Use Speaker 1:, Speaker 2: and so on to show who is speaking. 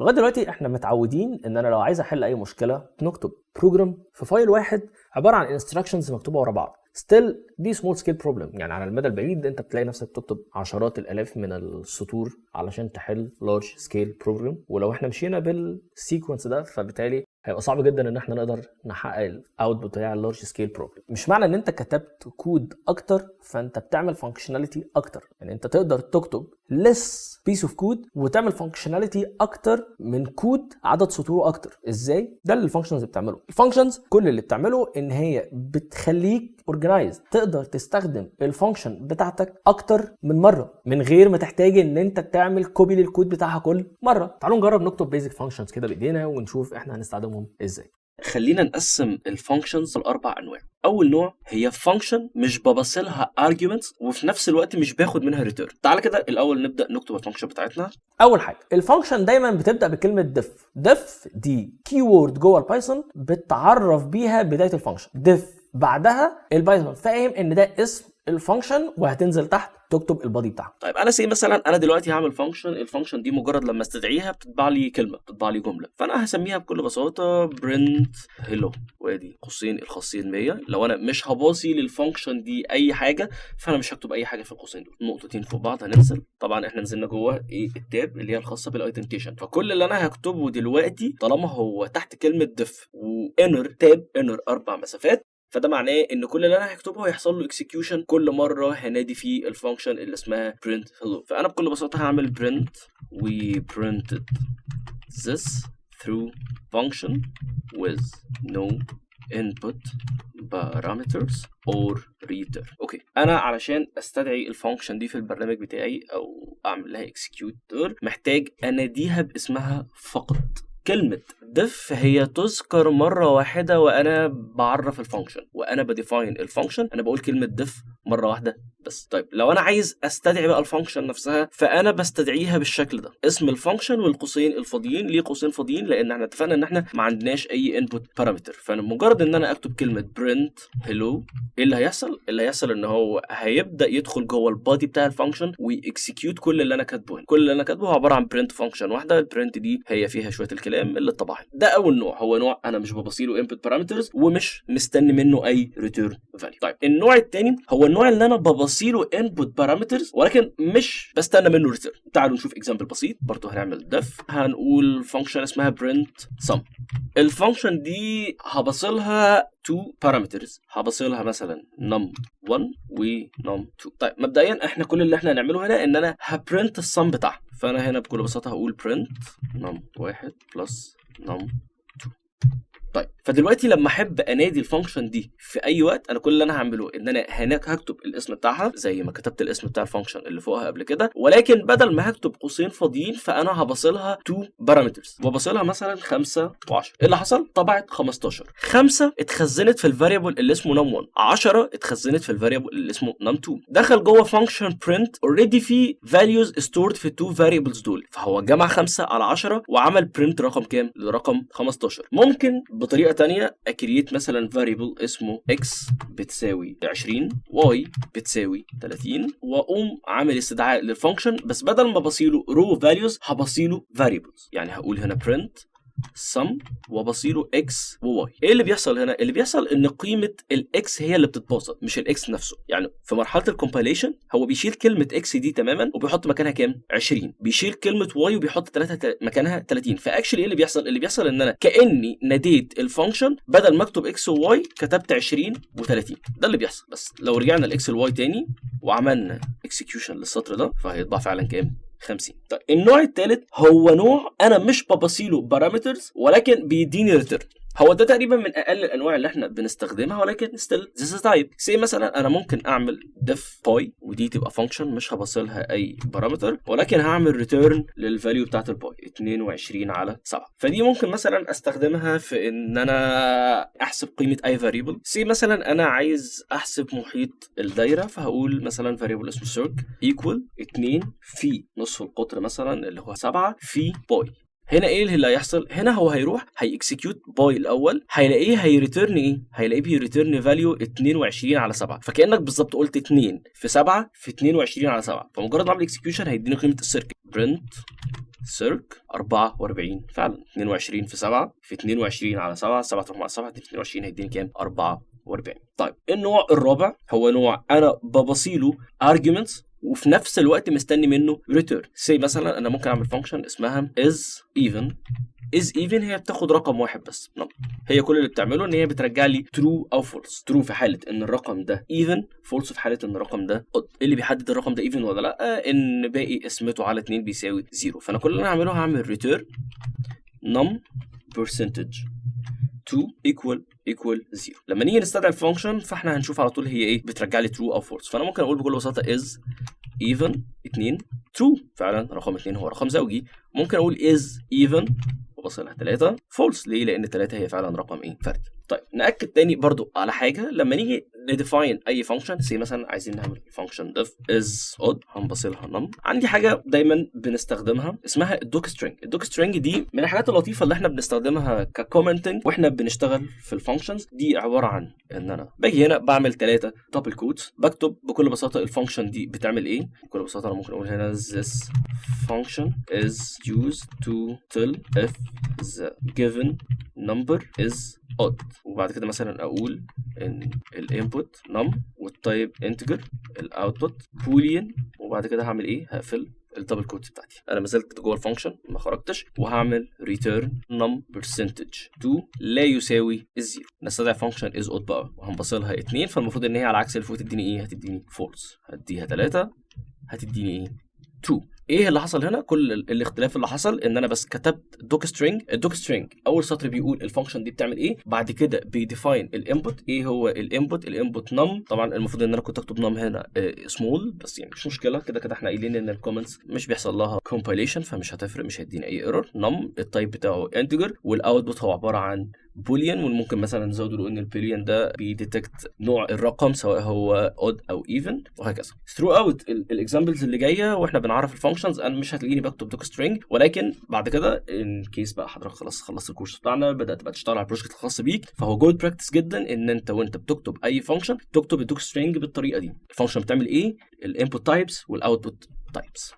Speaker 1: لغايه دلوقتي احنا متعودين ان انا لو عايز احل اي مشكله نكتب بروجرام في فايل واحد عباره عن انستراكشنز مكتوبه ورا بعض. ستيل دي سمول سكيل بروبلم، يعني على المدى البعيد انت بتلاقي نفسك تكتب عشرات الالاف من السطور علشان تحل لارج سكيل بروجرام. ولو احنا مشينا بالسيكونس ده فبالتالي هيبقى صعب جدا ان احنا نقدر نحقق الاوتبوت بتاع اللارج سكيل بروبلم. مش معنى ان انت كتبت كود اكتر فانت بتعمل فانكشناليتي اكتر، يعني انت تقدر تكتب less piece of code وتعمل فانكشناليتي اكتر من كود عدد سطوره اكتر. ازاي؟ ده اللي الفانكشنز بتعمله. الفانكشنز كل اللي بتعمله ان هي بتخليك اورجنايز، تقدر تستخدم الفانكشن بتاعتك اكتر من مره من غير ما تحتاج ان انت تعمل كوبي للكود بتاعها كل مره. تعالوا نجرب نكتب بيزك فانكشنز كده بايدينا ونشوف احنا هنستخدمهم ازاي.
Speaker 2: خلينا نقسم الفانكشنز لاربع انواع. اول نوع هي فانكشن مش ببصلها arguments وفي نفس الوقت مش باخد منها ريتيرن. تعال كده الاول نبدا نكتب الفانكشن بتاعتنا.
Speaker 1: اول حاجه الفانكشن دايما بتبدا بكلمه ديف. ديف دي كيورد جوه البايثون بتعرف بيها بدايه الفانكشن. ديف بعدها البايثون فاهم ان ده اسم الفانكشن وهتنزل تحت تكتب البادي بتاعها.
Speaker 2: طيب انا مثلا انا دلوقتي هعمل فانكشن، الفانكشن دي مجرد لما استدعيها بتطبع لي كلمه، بتطبع لي جمله، فانا هسميها بكل بساطه print hello، وادي قوسين الخاصين 100. لو انا مش هباصي للفانكشن دي اي حاجه فانا مش هكتب اي حاجه في القوسين دول. نقطتين فوق بعض هننزل، طبعا احنا نزلنا جوه ايه التاب اللي هي الخاصه بالايدنتيشن، فكل اللي انا هكتبه دلوقتي طالما هو تحت كلمه ديف وانر تاب انر 4 مسافات، فده معناه ان كل اللي انا هكتبه هيحصل له اكسكيوشن كل مره هنادي فيه الفانكشن اللي اسمها print hello. فانا بكل بساطه هعمل print we printed this through function with no input parameters or reader. اوكي، انا علشان استدعي الفانكشن دي في البرنامج بتاعي او اعمل لها execute محتاج اناديها باسمها فقط. كلمة diff هي تذكر مرة واحدة وأنا بعرف الفانكشن وأنا بديفاين الفانكشن، أنا بقول كلمة diff مرة واحدة بس. طيب لو أنا عايز أستدعي بقى الفانكشن نفسها فأنا بستدعيها بالشكل ده، اسم الفانكشن والقوسين الفاضيين. ليه قوسين فاضيين؟ لأن احنا اتفقنا إن احنا ما عندناش أي input parameter، فأنا مجرد إن أنا أكتب كلمة print hello إيه اللي هيحصل؟ اللي هيحصل إن هو هيبدأ يدخل جوه البادي بتاع الفانكشن ويكسكيوت كل اللي أنا كاتبه. كل اللي أنا كاتبه هو عبارة عن print فانكشن واحدة. البرنت دي هي فيها شوية الكلام اللي اتطبع. ده اول نوع، هو نوع انا مش ببصيله input parameters ومش مستني منه اي return value. طيب النوع الثاني هو النوع اللي انا ببصيله input parameters ولكن مش بستنى منه return. تعالوا نشوف اكزامبل بسيط. برضو هنعمل def، هنقول فانكشن اسمها print sum. الفانكشن دي هبصلها two parameters، هبصلها مثلا num1 و num2. طيب مبدئيا احنا كل اللي احنا هنعمله هنا ان انا هبرنت السم بتاعها، فانا هنا بكل بساطه هقول print num1 plus num2. طيب فدلوقتي لما احب انادي الفانكشن دي في اي وقت، انا كل اللي انا هعمله ان انا هناك هكتب الاسم بتاعها زي ما كتبت الاسم بتاع الفانكشن اللي فوقها قبل كده، ولكن بدل ما هكتب قوسين فاضيين فانا هبصلها تو بارامترز وبصلها مثلا 5 و10. ايه اللي حصل؟ طبعت 15. 5 اتخزنت في الفاريبل اللي اسمه num1، 10 اتخزنت في الفاريبل اللي اسمه num2. دخل جوه فانكشن print اوريدي في values stored في التو فاريبلز دول، فهو جمع 5 على 10 وعمل print رقم كام؟ لرقم 15. ممكن بطريقه ثانيه اكريت مثلا variable اسمه x بتساوي 20 y بتساوي 30 واقوم عامل استدعاء للفانكشن، بس بدل ما بصيله raw values هبصيله variables. يعني هقول هنا print sum وبصيله x و y. ايه اللي بيحصل هنا؟ اللي بيحصل ان قيمه الاكس هي اللي بتتبسط مش الاكس نفسه. يعني في مرحله الكومبايليشن هو بيشيل كلمه x دي تماما وبيحط مكانها كام؟ 20، بيشيل كلمه y وبيحط 3 مكانها 30. فاكشلي ايه اللي بيحصل؟ اللي بيحصل ان انا كاني ناديت الفانكشن بدل ما اكتب x و y كتبت 20 و30. ده اللي بيحصل. بس لو رجعنا لاكس و y تاني وعملنا اكسكيوشن للسطر ده فهيطبع فعلا كام؟ 50. طيب النوع الثالث هو نوع انا مش ببصيله بارامترز ولكن بيديني ريتيرن. هو ده تقريبا من اقل الانواع اللي احنا بنستخدمها ولكن ستيل ذيس از تايب. سي مثلا انا ممكن اعمل ديف باي ودي تبقى فانكشن مش هبصلها اي بارامتر ولكن هعمل ريتيرن للفاليو بتاعت الباي 22 على 7. فدي ممكن مثلا استخدمها في ان انا احسب قيمه اي فاريبل. سي مثلا انا عايز احسب محيط الدايره فهقول مثلا فاريبل اسمه circ ايكوال 2 في نصف القطر مثلا اللي هو 7 في باي. هنا ايه اللي هيحصل؟ هنا هو هيروح هيكسكيوت باي الاول، هيلاقيه هيريتيرن ايه؟ هيلاقيه بيريتيرن فاليو 22 على 7. فكانك بالظبط قلت 2 في 7 في 22 على 7. فمجرد ما اعمل اكسكيوشن هيديني قيمه السيركل print circ 44 فعلا 22 في 7 في 22 على 7 7 تروح مع 7 22 هيديني كام 44. طيب النوع الرابع هو نوع انا ببصيله arguments وفي نفس الوقت مستني منه return. زي مثلا انا ممكن اعمل فانكشن اسمها is even هي بتاخد رقم واحد بس هي كل اللي بتعمله ان هي بترجع لي true او false. true في حاله ان الرقم ده even، false في حاله ان الرقم ده odd. اللي بيحدد الرقم ده even ولا لا ان باقي قسمته على 2 بيساوي 0. فانا كل اللي انا هعمله هعمل return num percentage 2 equal 0. لما نيجي نستدعي الفانكشن فاحنا هنشوف على طول هي ايه بترجع لي true او false. فانا ممكن اقول بكل بساطه is even 2 true، فعلا رقم 2 هو رقم زوجي. ممكن اقول is even وبصلها 3 false. ليه؟ لان 3 هي فعلا رقم ايه فردي. طيب ناكد تاني برضو على حاجه، لما نيجي نديفاين اي فانكشن زي مثلا عايزين نعمل فانكشن def is odd هنبصلها num. عندي حاجه دايما بنستخدمها اسمها الدوك سترينج. الدوك سترينج دي من الحاجات اللطيفه اللي احنا بنستخدمها ككومنتنج واحنا بنشتغل في الفانكشنز. دي عباره عن ان انا باجي هنا بعمل 3 دبل كوتس بكتب بكل بساطه الفانكشن دي بتعمل ايه. بكل بساطه انا ممكن اقول هنا this function is used to tell if the given number is odd. وبعد كده مثلا اقول ان الانبوت num والتايب integer الاوتبوت boolean. وبعد كده هعمل ايه؟ هقفل الدبل كوت بتاعتي. انا ما زلت جوه الفانكشن ما خرجتش، وهعمل return num percentage 2 لا يساوي الزيرو. نستدعي فانكشن is odd بقى وهنبصلها 2، فالمفروض ان هي على عكس اللي فوق تديني ايه؟ هتديني false. هديها 3 هتديني ايه؟ 2. ايه اللي حصل هنا؟ كل الاختلاف اللي حصل ان انا بس كتبت دوك سترينج. الدوك سترينج اول سطر بيقول الفانكشن دي بتعمل ايه، بعد كده بيديفاين الانبوت. ايه هو الانبوت نم. طبعا المفروض ان انا كنت اكتب نم هنا سمول، بس يعني مش مشكله، كده كده احنا قايلين ان الكومنتس مش بيحصل لها كومبايليشن فمش هتفرق، مش هيدينا اي ايرور. نم التايب بتاعه انتجر والاوتبوت هو عباره عن بوليان. وممكن مثلا نزود له ان البوليان ده بيديتكت نوع الرقم سواء هو اود او ايفن وهكذا. ثرو اوت الاكزامبلز اللي جايه واحنا بنعرف الفانكشنز انا مش هتلاقيني بكتب دوك سترينج، ولكن بعد كده ان كيس بقى حضرتك خلاص خلصت الكورس بتاعنا بدات بقى تشتغل على البروجكت الخاص بيك، فهو جود براكتس جدا ان انت وانت بتكتب اي فانكشن تكتب الدوك سترينج بالطريقه دي. الفانكشن بتعمل ايه، الانبوت تايبس والاوتبوت تايبس.